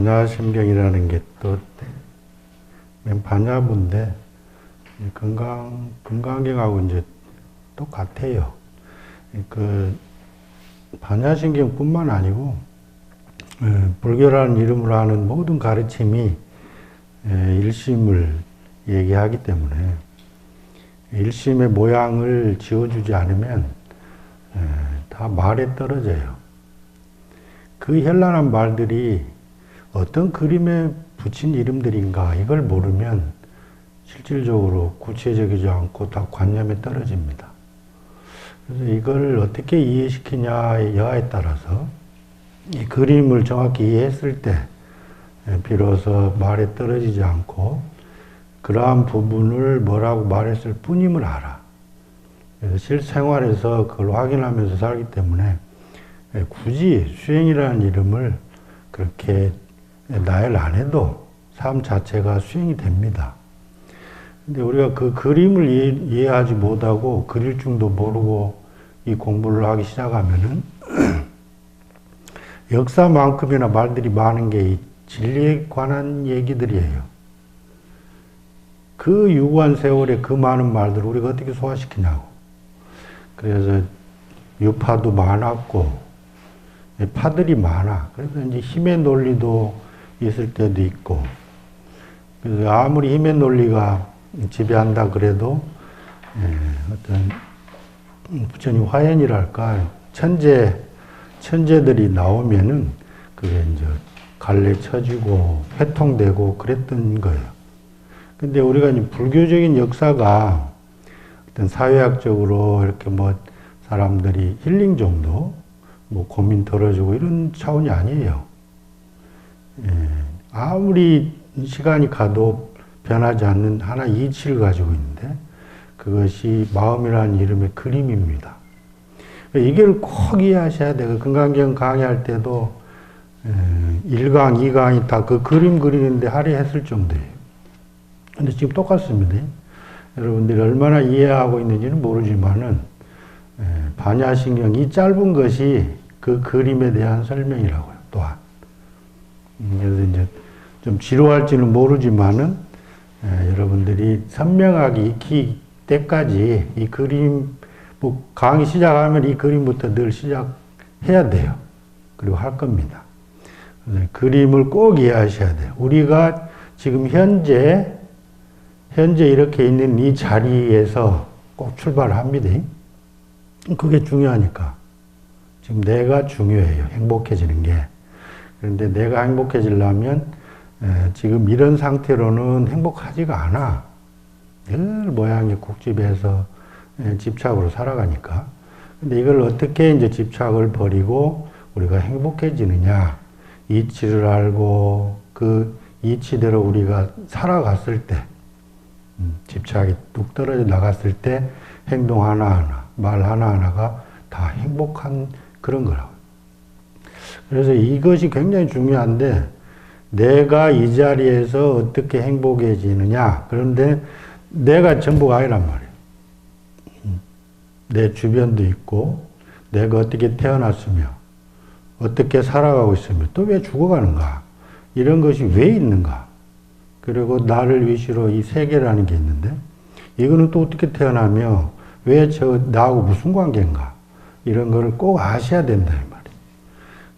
반야신경이라는 게 또 반야부인데 건강경하고 이제 똑같아요. 그 반야신경뿐만 아니고 불교라는 이름으로 하는 모든 가르침이 일심을 얘기하기 때문에 일심의 모양을 지어주지 않으면 다 말에 떨어져요. 그 현란한 말들이 어떤 그림에 붙인 이름들인가 이걸 모르면 실질적으로 구체적이지 않고 다 관념에 떨어집니다. 그래서 이걸 어떻게 이해시키냐 여하에 따라서 이 그림을 정확히 이해했을 때 비로소 말에 떨어지지 않고 그러한 부분을 뭐라고 말했을 뿐임을 알아. 그래서 실생활에서 그걸 확인하면서 살기 때문에 굳이 수행이라는 이름을 그렇게 나열 안 해도 삶 자체가 수행이 됩니다. 근데 우리가 그 그림을 이해하지 못하고 그릴 줄도 모르고 이 공부를 하기 시작하면은 역사만큼이나 말들이 많은 게 이 진리에 관한 얘기들이에요. 그 유구한 세월에 그 많은 말들을 우리가 어떻게 소화시키냐고. 그래서 유파도 많았고 파들이 많아. 그래서 이제 힘의 논리도 있을 때도 있고. 그래서 아무리 힘의 논리가 지배한다 그래도 어떤 부처님 화연이랄까 천재들이 나오면은 그게 이제 갈래 쳐지고 회통되고 그랬던 거예요. 근데 우리가 이제 불교적인 역사가 어떤 사회학적으로 이렇게 뭐 사람들이 힐링 정도 뭐 고민 덜어주고 이런 차원이 아니에요. 아무리 시간이 가도 변하지 않는 하나 이치를 가지고 있는데 그것이 마음이라는 이름의 그림입니다. 이걸 꼭 이해하셔야 돼요. 금강경 강의할 때도 1강, 2강이 다 그 그림 그리는데 할애했을 정도예요. 근데 지금 똑같습니다. 여러분들이 얼마나 이해하고 있는지는 모르지만은 반야신경 이 짧은 것이 그 그림에 대한 설명이라고요. 또한 그래서 이제 좀 지루할지는 모르지만은 여러분들이 선명하게 익힐 때까지 이 그림 뭐 강의 시작하면 이 그림부터 늘 시작해야 돼요. 그리고 할 겁니다. 그림을 꼭 이해하셔야 돼요. 우리가 지금 현재 이렇게 있는 이 자리에서 꼭 출발을 합니다. 그게 중요하니까. 지금 내가 중요해요. 행복해지는 게. 그런데 내가 행복해지려면 지금 이런 상태로는 행복하지가 않아. 늘 모양이 국집에서 집착으로 살아가니까. 근데 이걸 어떻게 이제 집착을 버리고 우리가 행복해지느냐. 이치를 알고 그 이치대로 우리가 살아갔을 때, 집착이 뚝 떨어져 나갔을 때 행동 하나하나, 말 하나하나가 다 행복한 그런 거라고요. 그래서 이것이 굉장히 중요한데 내가 이 자리에서 어떻게 행복해지느냐. 그런데 내가 전부가 아니란 말이에요. 내 주변도 있고 내가 어떻게 태어났으며 어떻게 살아가고 있으며 또 왜 죽어가는가. 이런 것이 왜 있는가. 그리고 나를 위시로 이 세계라는 게 있는데 이거는 또 어떻게 태어나며 왜 나하고 무슨 관계인가. 이런 거를 꼭 아셔야 된다 이 말이에요.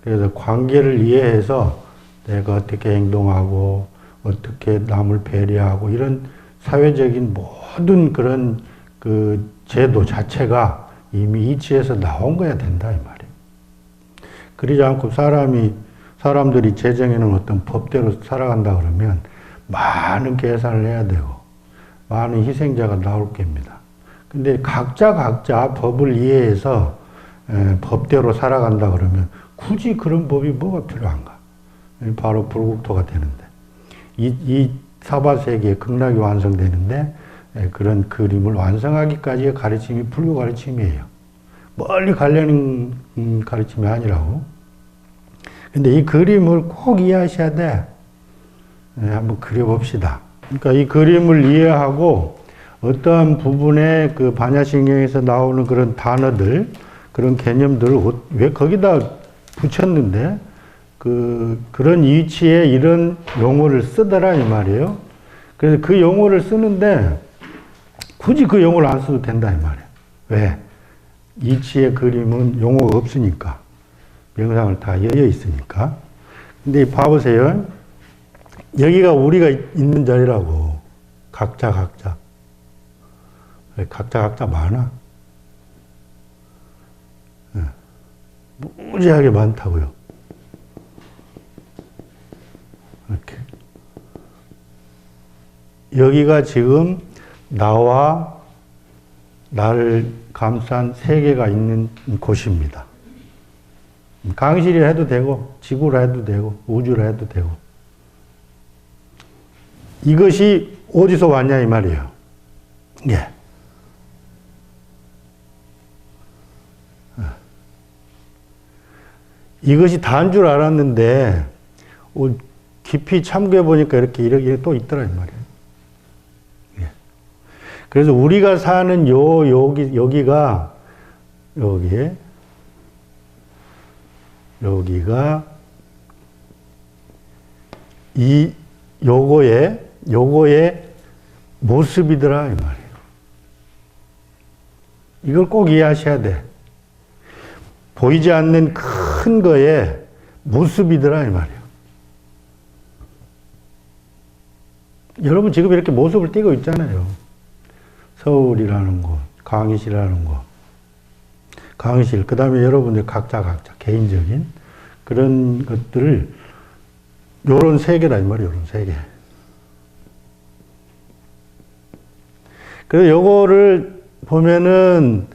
그래서 관계를 이해해서 내가 어떻게 행동하고 어떻게 남을 배려하고 이런 사회적인 모든 그런 그 제도 자체가 이미 이치에서 나온 거야 된다 이 말이에요. 그러지 않고 사람들이 제정해놓은 어떤 법대로 살아간다 그러면 많은 계산을 해야 되고 많은 희생자가 나올 겁니다. 근데 각자 법을 이해해서 법대로 살아간다 그러면 굳이 그런 법이 뭐가 필요한가? 바로 불국토가 되는데 이 사바세계의 극락이 완성되는데 그런 그림을 완성하기까지의 가르침이 불교 가르침이에요. 멀리 가려는 가르침이 아니라고. 근데 이 그림을 꼭 이해하셔야 돼. 한번 그려봅시다. 그러니까 이 그림을 이해하고 어떠한 부분에 그 반야신경에서 나오는 그런 단어들, 그런 개념들을 왜 거기다 붙였는데 그런 위치에 이런 용어를 쓰더라, 이 말이에요. 그래서 그 용어를 쓰는데 굳이 그 용어를 안 써도 된다, 이 말이에요. 왜? 이치의 그림은 용어가 없으니까. 명상을 다 여여 있으니까. 근데 봐보세요. 여기가 우리가 있는 자리라고. 각자. 각자 많아. 무지하게 많다고요. 이렇게. 여기가 지금 나와 나를 감싼 세계가 있는 곳입니다. 강의실이라 해도 되고, 지구라 해도 되고, 우주라 해도 되고. 이것이 어디서 왔냐, 이 말이에요. 예. 이것이 다인 줄 알았는데, 깊이 참고해 보니까 이렇게 또 있더라, 이 말이에요. 예. 그래서 우리가 사는 여기가, 여기가, 요거의 모습이더라, 이 말이에요. 이걸 꼭 이해하셔야 돼. 보이지 않는 큰 거의 모습이더라, 이 말이에요. 여러분 지금 이렇게 모습을 띠고 있잖아요. 서울이라는 곳, 강의실이라는 곳, 강의실, 그 다음에 여러분들 각자 개인적인 그런 것들을 요런 세계라, 이 말이에요, 요런 세계. 그래서 요거를 보면은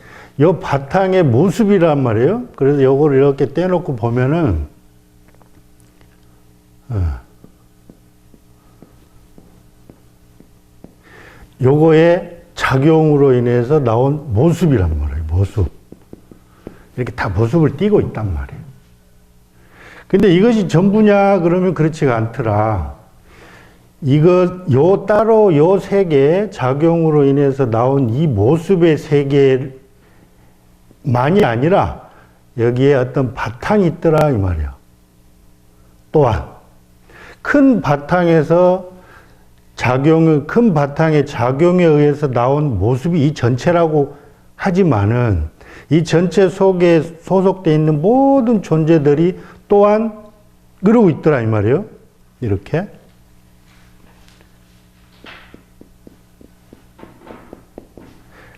요 바탕의 모습이란 말이에요. 그래서 요거를 이렇게 떼놓고 보면은, 요거의 작용으로 인해서 나온 모습이란 말이에요, 모습. 이렇게 다 모습을 띠고 있단 말이에요. 근데 이것이 전부냐, 그러면 그렇지가 않더라. 따로 요 세계, 작용으로 인해서 나온 이 모습의 세계만이 아니라 여기에 어떤 바탕이 있더라, 이 말이에요. 또한, 큰 바탕의 작용에 의해서 나온 모습이 이 전체라고 하지만은 이 전체 속에 소속되어 있는 모든 존재들이 또한 그러고 있더라, 이 말이에요. 이렇게.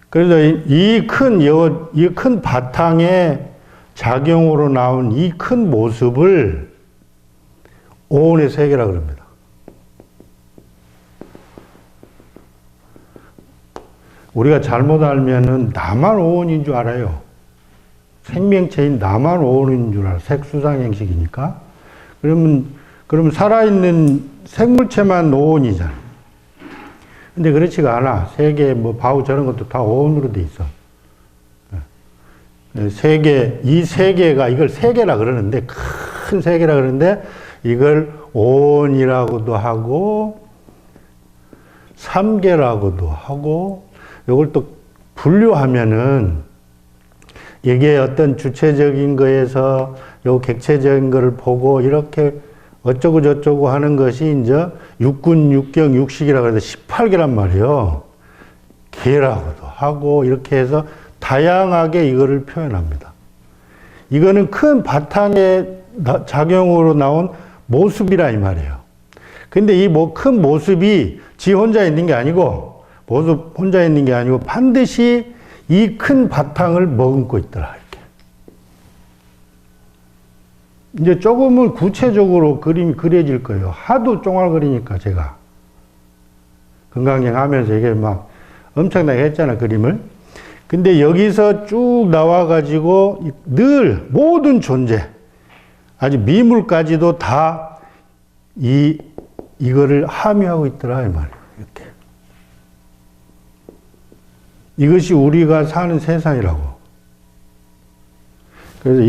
그래서 이 큰 바탕의 작용으로 나온 이 큰 모습을 오온의 세계라고 합니다. 우리가 잘못 알면은 나만 오온인 줄 알아요. 생명체인 나만 오온인 줄 알아. 색수상 형식이니까. 그러면 살아있는 생물체만 오온이잖아. 근데 그렇지가 않아. 세계, 바우 저런 것도 다 오온으로 돼 있어. 이 세계가, 이걸 세계라 그러는데, 큰 세계라 그러는데, 이걸 오온이라고도 하고, 삼계라고도 하고, 이걸 또 분류하면은, 이게 어떤 주체적인 거에서 요 객체적인 거를 보고 이렇게 어쩌고 저쩌고 하는 것이 이제 육군, 육경, 육식이라고 해서 18개란 말이에요. 개라고도 하고 이렇게 해서 다양하게 이거를 표현합니다. 이거는 큰 바탕의 작용으로 나온 모습이라 이 말이에요. 근데 이 큰 모습이 지 혼자 있는 게 아니고 모습 혼자 있는 게 아니고 반드시 이 큰 바탕을 머금고 있더라. 이렇게. 이제 조금은 구체적으로 그림이 그려질 거예요. 하도 쫑알거리니까 제가. 건강경 하면서 이게 막 엄청나게 했잖아, 그림을. 근데 여기서 쭉 나와가지고 늘 모든 존재, 아주 미물까지도 다 이거를 함유하고 있더라, 이 말이에요. 이렇게. 이것이 우리가 사는 세상이라고. 그래서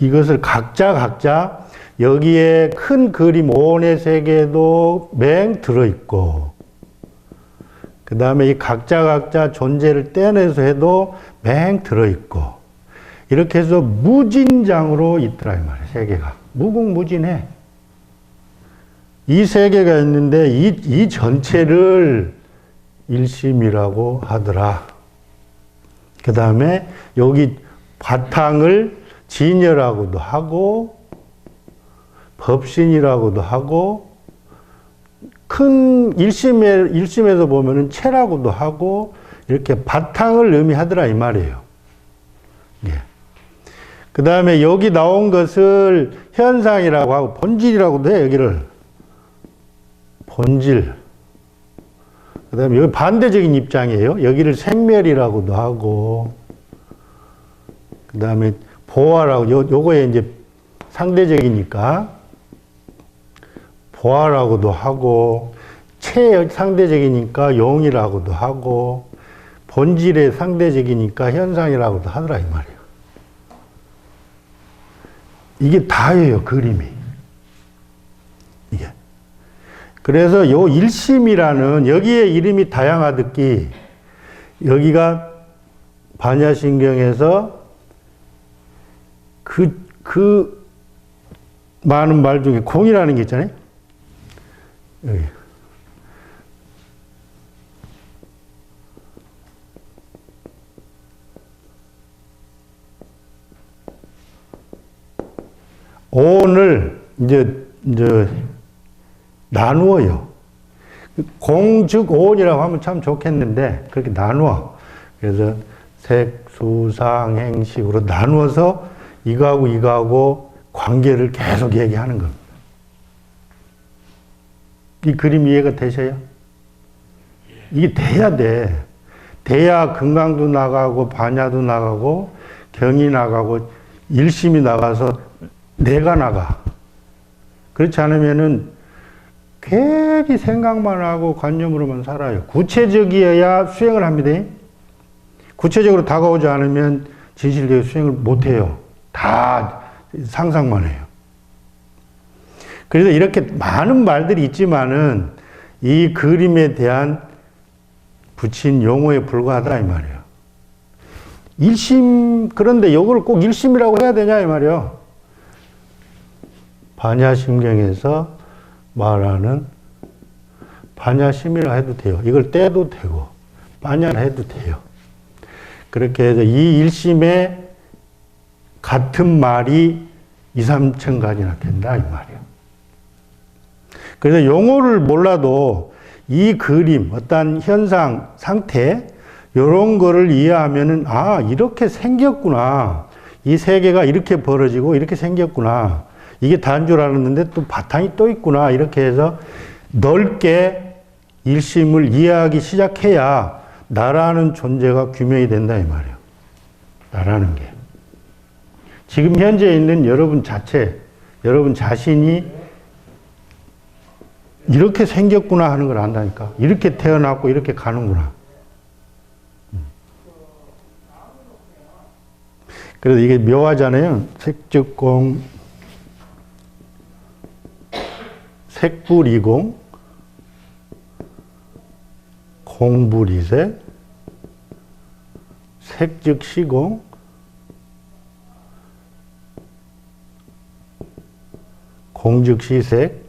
이것을 각자 여기에 큰 그림 오온의 세계도 맹 들어있고, 그 다음에 이 각자 존재를 떼내서 해도 맹 들어있고, 이렇게 해서 무진장으로 있더라 이 말이에요. 세계가 무궁무진해. 이 세계가 있는데 이 전체를 일심이라고 하더라. 그 다음에 여기 바탕을 진여라고도 하고 법신이라고도 하고 큰 일심에서 보면은 체라고도 하고 이렇게 바탕을 의미하더라 이 말이에요. 예. 그 다음에 여기 나온 것을 현상이라고 하고 본질이라고도 해. 여기를 본질. 그 다음에 여기 반대적인 입장이에요. 여기를 생멸이라고도 하고 그 다음에 보화라고 요거에 이제 상대적이니까 보화라고도 하고 체 상대적이니까 용이라고도 하고 본질의 상대적이니까 현상이라고도 하더라 이 말이에요. 이게 다예요 그림이. 이게. 그래서 요 일심이라는 여기에 이름이 다양하듯이 여기가 반야신경에서 그 많은 말 중에 공이라는 게 있잖아요. 여기. 오늘 이제 나누어요. 공, 즉, 오온이라고 하면 참 좋겠는데, 그렇게 나누어. 그래서 색, 수, 상, 행, 식으로 나누어서 이거하고 관계를 계속 얘기하는 겁니다. 이 그림 이해가 되셔요? 이게 돼야 돼. 돼야 금강도 나가고, 반야도 나가고, 경이 나가고, 일심이 나가서 내가 나가. 그렇지 않으면은 괜히 생각만 하고 관념으로만 살아요. 구체적이어야 수행을 합니다. 구체적으로 다가오지 않으면 진실되게 수행을 못 해요. 다 상상만 해요. 그래서 이렇게 많은 말들이 있지만은 이 그림에 대한 붙인 용어에 불과하다 이 말이에요. 일심, 그런데 이걸 꼭 일심이라고 해야 되냐 이 말이에요. 반야심경에서 말하는 반야심이라 해도 돼요. 이걸 떼도 되고 반야라 해도 돼요. 그렇게 해서 이 일심에 같은 말이 2, 3천 가지나 된다 이 말이에요. 그래서 용어를 몰라도 이 그림, 어떤 현상, 상태 이런 거를 이해하면은 아 이렇게 생겼구나. 이 세계가 이렇게 벌어지고 이렇게 생겼구나. 이게 다인 줄 알았는데 또 바탕이 또 있구나. 이렇게 해서 넓게 일심을 이해하기 시작해야 나라는 존재가 규명이 된다 이 말이에요. 나라는 게. 지금 현재 있는 여러분 자체, 여러분 자신이 이렇게 생겼구나 하는 걸 안다니까. 이렇게 태어났고 이렇게 가는구나. 그래서 이게 묘하잖아요. 색즉공, 색불이공, 공불이색, 색즉시공, 공즉시색.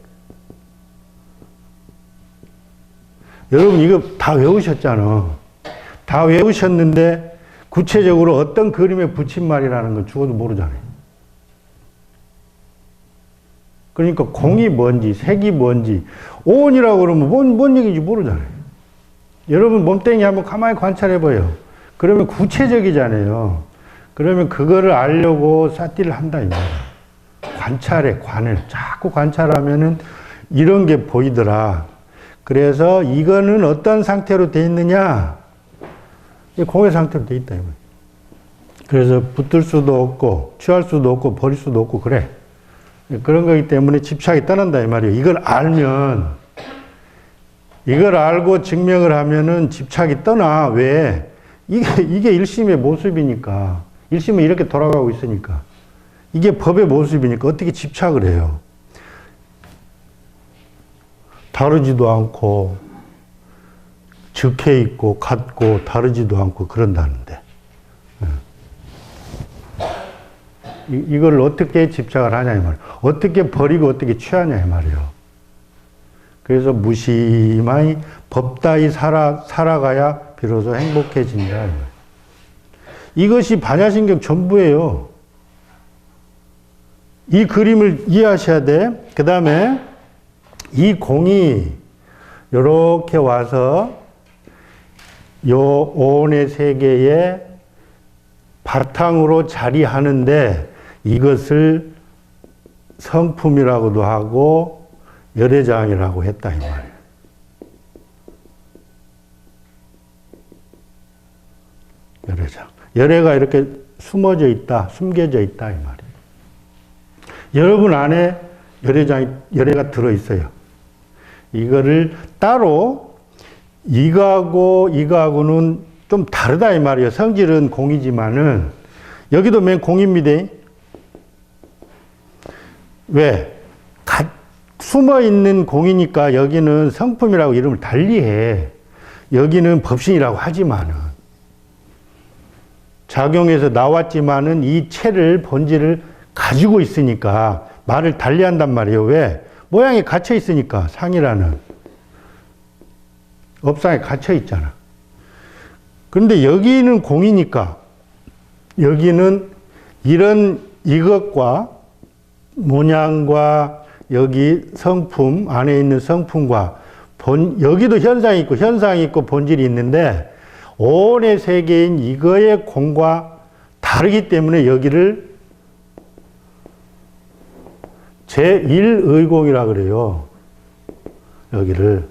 여러분 이거 다 외우셨잖아. 다 외우셨는데 구체적으로 어떤 그림에 붙인 말이라는 건 죽어도 모르잖아요. 그러니까 공이 뭔지 색이 뭔지 오온이라고 그러면 뭔 얘기인지 모르잖아요. 여러분 몸뚱이 한번 가만히 관찰해봐요. 그러면 구체적이잖아요. 그러면 그거를 알려고 삿띠를 한다 이 말이에요. 관찰해, 관을 자꾸 관찰하면은 이런 게 보이더라. 그래서 이거는 어떤 상태로 돼 있느냐? 공의 상태로 돼 있다 이 말이에요. 그래서 붙들 수도 없고 취할 수도 없고 버릴 수도 없고 그래. 그런 거기 때문에 집착이 떠난다 이 말이에요. 이걸 알면, 이걸 알고 증명을 하면은 집착이 떠나. 왜? 이게 일심의 모습이니까. 일심은 이렇게 돌아가고 있으니까. 이게 법의 모습이니까 어떻게 집착을 해요? 다르지도 않고, 적해 있고, 같고, 다르지도 않고, 그런다는데. 이걸 어떻게 집착을 하냐 이 말이에요. 어떻게 버리고 어떻게 취하냐 이 말이에요. 그래서 무심하이 법다이 살아가야 비로소 행복해진다 이 말이에요. 이것이 반야신경 전부예요. 이 그림을 이해하셔야 돼. 그 다음에 이 공이 이렇게 와서 요 오온의 세계에 바탕으로 자리하는데 이것을 성품이라고도 하고 열애장이라고 했다 이 말이에요. 열애장. 열애가 이렇게 숨어져 있다, 숨겨져 있다 이 말이에요. 여러분 안에 열애가 들어있어요. 이거를 따로 이거하고는 좀 다르다 이 말이에요. 성질은 공이지만은 여기도 맨 공입니다. 왜? 숨어 있는 공이니까 여기는 성품이라고 이름을 달리해. 여기는 법신이라고 하지만은 작용해서 나왔지만은 이 체를 본질을 가지고 있으니까 말을 달리한단 말이에요. 왜? 모양이 갇혀 있으니까 상이라는 업상에 갇혀 있잖아. 그런데 여기는 공이니까 여기는 이것과 모양과 여기 성품 안에 있는 성품과 여기도 현상이 있고 본질이 있는데 온의 세계인 이거의 공과 다르기 때문에 여기를 제1의공이라 그래요. 여기를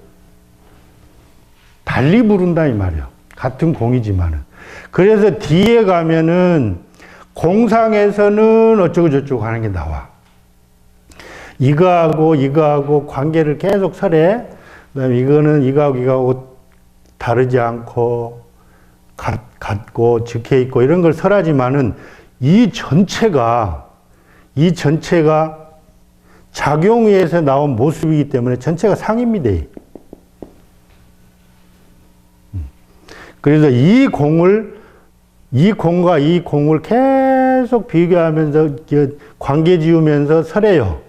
달리 부른다 이 말이에요. 같은 공이지만은. 그래서 뒤에 가면은 공상에서는 어쩌고 저쩌고 하는 게 나와. 이거하고 관계를 계속 설해. 그다음에 이거는 이거하고 다르지 않고 같고 적혀 있고 이런 걸 설하지만은 이 전체가 작용에서 나온 모습이기 때문에 전체가 상입니다. 그래서 이 공과 이 공을 계속 비교하면서 관계 지으면서 설해요.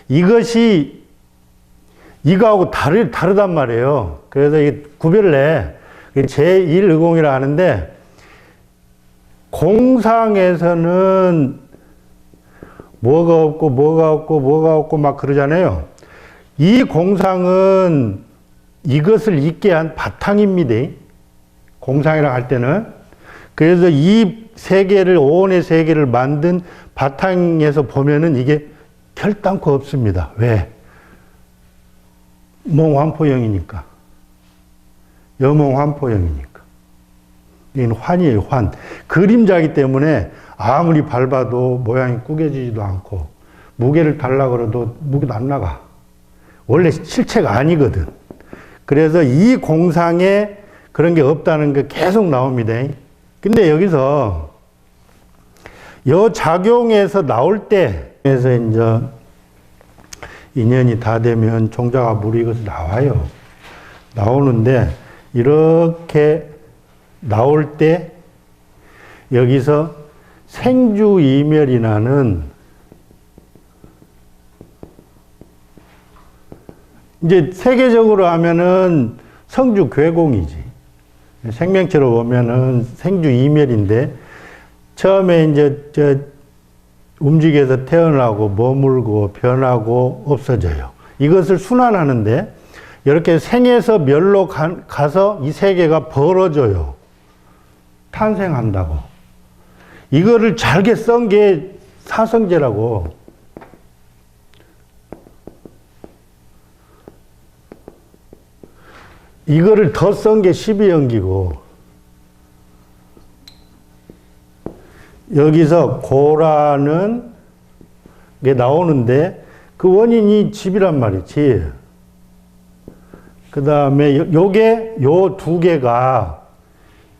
이것이 이거하고 다르단 말이에요. 그래서 이 구별을 해. 제1의공이라 하는데 공상에서는 뭐가 없고 막 그러잖아요. 이 공상은 이것을 있게 한 바탕입니다. 공상이라고 할 때는. 그래서 이 세계를, 오온의 세계를 만든 바탕에서 보면은 이게 결단코 없습니다. 왜? 몽환포형이니까. 여몽환포형이니까. 이건 환이에요, 환. 그림자이기 때문에 아무리 밟아도 모양이 꾸겨지지도 않고, 무게를 달라고 그래도 무게도 안 나가. 원래 실체가 아니거든. 그래서 이 공상에 그런 게 없다는 게 계속 나옵니다. 근데 여기서 요 작용에서 나올 때, 그래서 이제 인연이 다 되면 종자가 물이 이것이 나와요. 나오는데, 이렇게 나올 때, 여기서 생주이멸이라는, 이제 세계적으로 하면은 성주괴공이지. 생명체로 보면은 생주이멸인데, 처음에 이제 움직여서 태어나고 머물고 변하고 없어져요. 이것을 순환하는데 이렇게 생에서 멸로 가서 이 세계가 벌어져요. 탄생한다고. 이거를 잘게 쓴 게 사성제라고. 이거를 더 쓴 게 12연기고. 여기서 고라는 게 나오는데 그 원인이 집이란 말이지. 그 다음에 요게 요 두 개가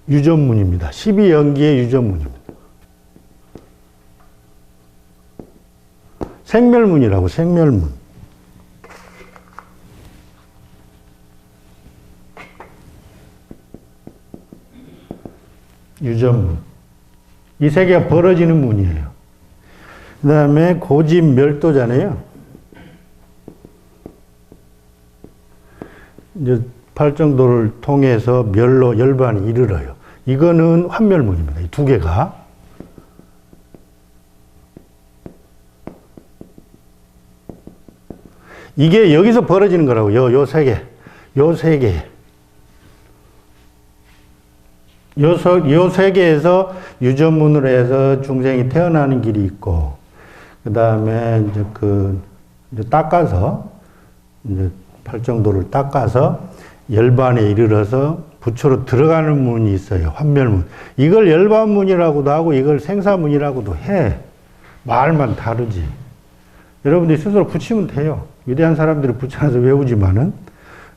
유전문입니다. 12연기의 유전문입니다. 생멸문이라고, 생멸문. 유전문. 이 세계가 벌어지는 문이에요. 그 다음에 고집멸도잖아요. 이제 팔정도를 통해서 멸로 열반이 이르러요. 이거는 환멸문입니다. 이 두 개가. 이게 여기서 벌어지는 거라고. 요 세 개. 요 세 개. 요 세 개에서 유전문으로 해서 중생이 태어나는 길이 있고, 그 다음에 이제 닦아서, 이제 팔정도를 닦아서 열반에 이르러서 부처로 들어가는 문이 있어요. 환멸문. 이걸 열반문이라고도 하고, 이걸 생사문이라고도 해. 말만 다르지. 여러분들이 스스로 붙이면 돼요. 위대한 사람들이 붙여놔서 외우지만은.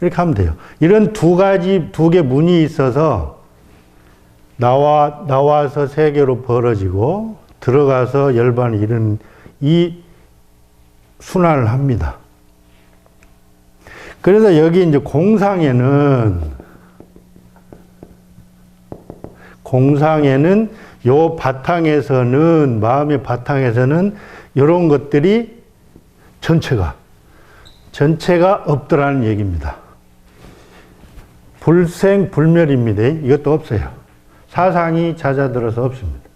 이렇게 하면 돼요. 이런 두 개 문이 있어서 나와서 세계로 벌어지고 들어가서 열반에 이르는 이 순환을 합니다. 그래서 여기 이제 공상에는 요 바탕에서는, 마음의 바탕에서는 이런 것들이 전체가 없더라는 얘기입니다. 불생불멸입니다. 이것도 없어요. 사상이 잦아들어서 없습니다.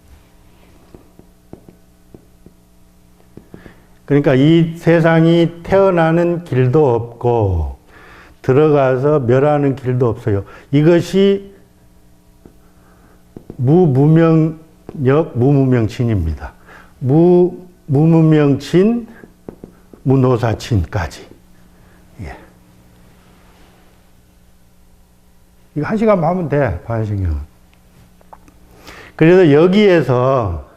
그러니까 이 세상이 태어나는 길도 없고 들어가서 멸하는 길도 없어요. 이것이 무무명역 무무명진입니다. 무무명진 무노사진까지. 예. 이거 1시간만 하면 돼, 반신경은. 그래서 여기에서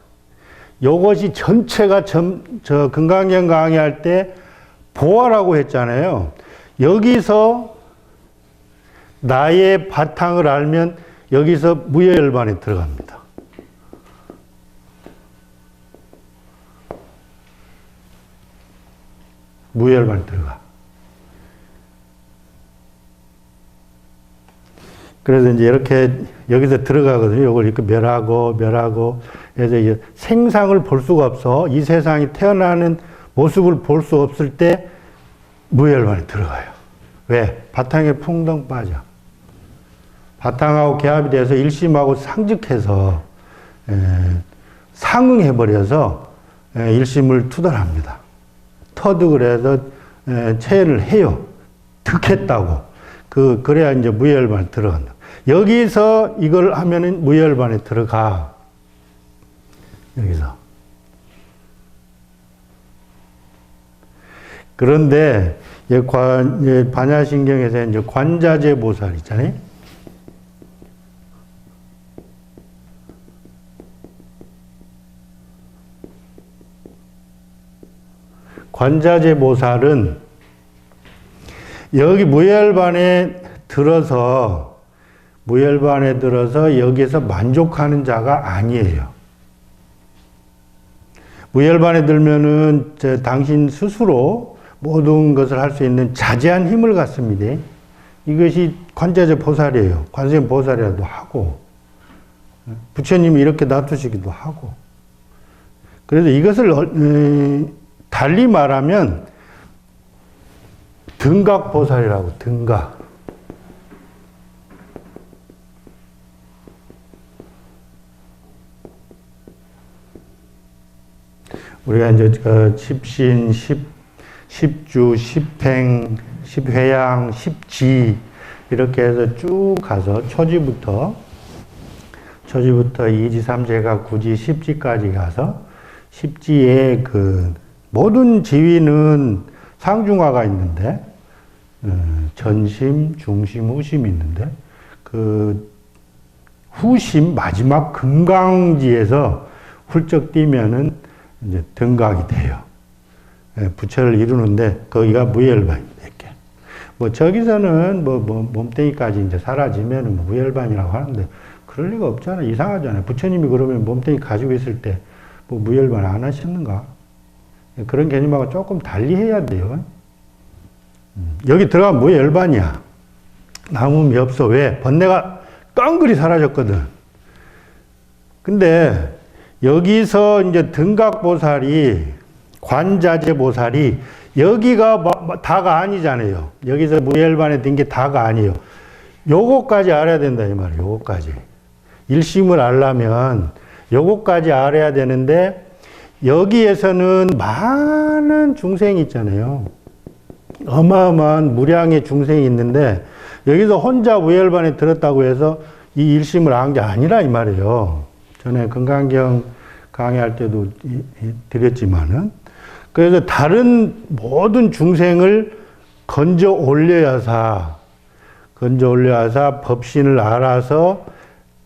요것이 전체가 저 금강경 강의할 때 보아라고 했잖아요. 여기서 나의 바탕을 알면 여기서 무여열반에 들어갑니다. 무여열반에 들어가. 그래서 이제 이렇게 여기서 들어가거든요. 이걸 이렇게 멸하고 해서 생상을 볼 수가 없어. 이 세상이 태어나는 모습을 볼 수 없을 때 무여열반에 들어가요. 왜? 바탕에 풍덩 빠져. 바탕하고 개합이 돼서 일심하고 상직해서 상응해버려서 일심을 투덜합니다. 터득을 해서 체현을 해요. 득했다고. 그래야 이제 무여열반에 들어간다. 여기서 이걸 하면은 무여열반에 들어가. 여기서. 그런데 반야신경에서 이제 관자재 보살 있잖아요. 관자재 보살은 여기 무여열반에 들어서 여기에서 만족하는 자가 아니에요. 무여열반에 들면은 당신 스스로 모든 것을 할 수 있는 자제한 힘을 갖습니다. 이것이 관자재 보살이에요. 관세음 보살이라도 하고 부처님이 이렇게 놔두시기도 하고. 그래서 이것을 달리 말하면 등각보살이라고. 등각. 우리가 이제 십신, 십주, 십행, 십회양, 십지 이렇게 해서 쭉 가서 초지부터 이지, 삼재가, 구지, 십지까지 가서 십지의 모든 지위는 상중하가 있는데 전심, 중심, 후심이 있는데 후심 마지막 금강지에서 훌쩍 뛰면은 이제 등각이 돼요. 부처를 이루는데 거기가 무여열반입니다. 이렇게. 저기서는 몸뚱이까지 이제 사라지면은 무여열반이라고 하는데 그럴 리가 없잖아요. 이상하잖아요. 부처님이 그러면 몸뚱이 가지고 있을 때 무여열반 안 하셨는가? 그런 개념하고 조금 달리 해야 돼요. 여기 들어가면 무여열반이야. 남음이 없어. 왜? 번뇌가 깡그리 사라졌거든. 근데 여기서 이제 등각보살이, 관자재보살이, 여기가 다가 아니잖아요. 여기서 무예일반에 든 게 다가 아니에요. 요거까지 알아야 된다, 이 말이에요. 요거까지. 일심을 알려면 요거까지 알아야 되는데, 여기에서는 많은 중생이 있잖아요. 어마어마한 무량의 중생이 있는데, 여기서 혼자 무예일반에 들었다고 해서 이 일심을 안 게 아니라 이 말이에요. 전에 금강경 강의할 때도 드렸지만은, 그래서 다른 모든 중생을 건져 올려야사 법신을 알아서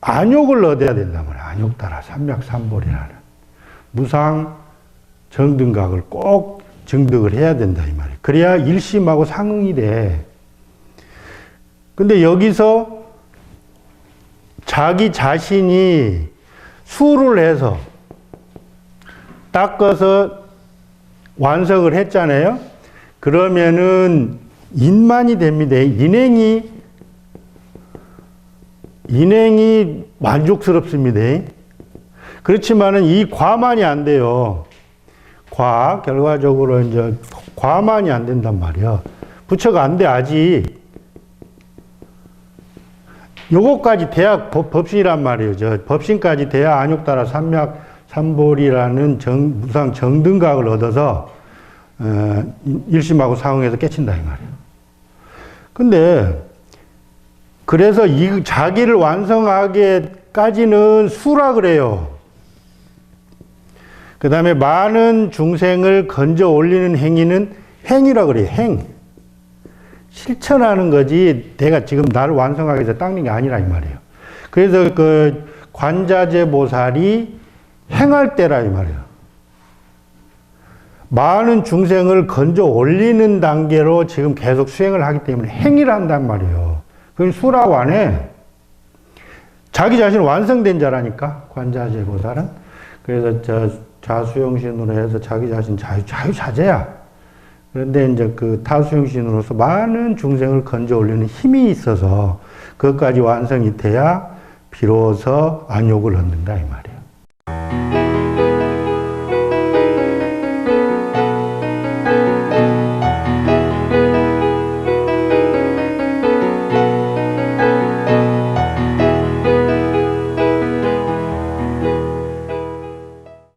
안욕을 얻어야 된단 말이에요. 안욕 따라 삼맥삼볼이라는 무상 정등각을 꼭 정득을 해야 된다 이 말이에요. 그래야 일심하고 상응이 돼. 근데 여기서 자기 자신이 수를 해서 닦아서 완성을 했잖아요. 그러면은 인만이 됩니다. 인행이 만족스럽습니다. 그렇지만은 이 과만이 안 돼요. 결과적으로 이제 과만이 안 된단 말이야. 부처가 안 돼, 아직. 요거까지 돼야 법신이란 말이에요. 법신까지 돼야 안욕 따라 삼맥삼볼이라는 무상 정등각을 얻어서 일심하고 상응해서 깨친다 이 말이에요. 근데 그래서 이 자기를 완성하기까지는 수라 그래요. 그 다음에 많은 중생을 건져 올리는 행위는 행위라 그래요. 실천하는 거지 내가 지금 나를 완성하기 위해서 닦는 게 아니라 이 말이에요. 그래서 그 관자재보살이 행할 때라 이 말이에요. 많은 중생을 건져 올리는 단계로 지금 계속 수행을 하기 때문에 행위를 한단 말이에요. 그건 수라고 안 해. 자기 자신 완성된 자라니까, 관자재보살은. 그래서 자수용신으로 해서 자기 자신 자유자재야. 그런데 이제 그 타수용신으로서 많은 중생을 건져 올리는 힘이 있어서 그것까지 완성이 돼야 비로소 안욕을 얻는다 이 말이에요.